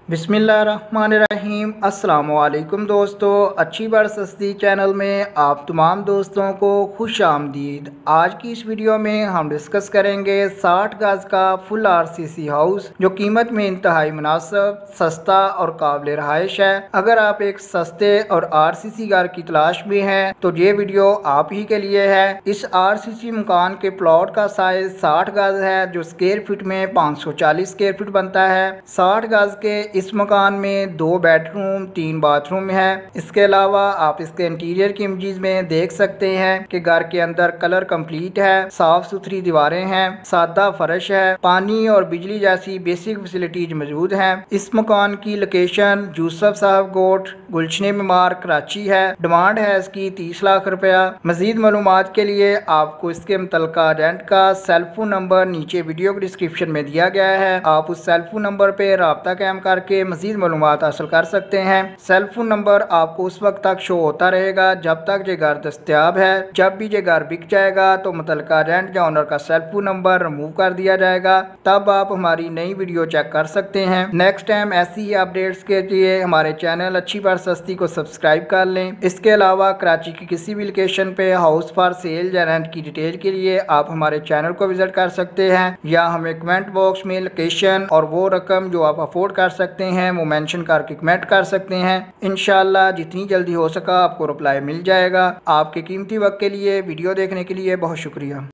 बिस्मिल्लाहिर्रहमानिर्रहीम। अस्सलाम वालेकुम दोस्तों, अच्छी बार सस्ती चैनल में आप तमाम दोस्तों को खुश आमदीद। आज की इस वीडियो में हम डिस्कस करेंगे 60 गज का फुल RCC हाउस जो कीमत में इंतहाई मुनासिब, सस्ता और काबिल रहाइश है। अगर आप एक सस्ते और RCC घर की तलाश में हैं तो ये वीडियो आप ही के लिए है। इस RCC मकान के प्लॉट का साइज 60 गज है जो स्क्वायर फीट में 540 स्क्वायर फीट बनता है। 60 गज के इस मकान में 2 बेडरूम 3 बाथरूम है। इसके अलावा आप इसके इंटीरियर की इमेजेस में देख सकते हैं कि घर के अंदर कलर कंप्लीट है, साफ सुथरी दीवारें हैं, सादा फर्श है, पानी और बिजली जैसी बेसिक फैसिलिटीज मौजूद हैं। इस मकान की लोकेशन यूसुफ साहब गोट, गुलशन मीमार, कराची है। डिमांड है इसकी 30 लाख रुपया। मजीद मालूमात के लिए आपको इसके मुतल्लिका रेंट का सेलफोन नंबर नीचे वीडियो के डिस्क्रिप्शन में दिया गया है। आप उस सेलफोन नंबर पे राब्ता कायम करके मजीद मालूमात हासिल कर सकते हैं। सेलफोन नंबर आपको उस वक्त तक शो होता रहेगा जब तक ये घर दस्तयाब है। जब भी ये घर बिक जाएगा तो मुतल्लिका रेंट या ओनर का सेलफोन नंबर रिमूव कर दिया जाएगा, तब आप हमारी नई वीडियो चेक कर सकते हैं। नेक्स्ट टाइम ऐसी ही अपडेट्स के लिए हमारे चैनल अच्छी बार सस्ती को सब्सक्राइब कर लें। इसके अलावा कराची की किसी भी लोकेशन पे हाउस फॉर सेल या रेंट की डिटेल के लिए आप हमारे चैनल को विजिट कर सकते हैं या हमें कमेंट बॉक्स में लोकेशन और वो रकम जो आप अफोर्ड कर सकते हैं वो मेंशन करके कमेंट कर सकते हैं। इंशाल्लाह जितनी जल्दी हो सका आपको रिप्लाई मिल जाएगा। आपके कीमती वक्त के लिए वीडियो देखने के लिए बहुत शुक्रिया।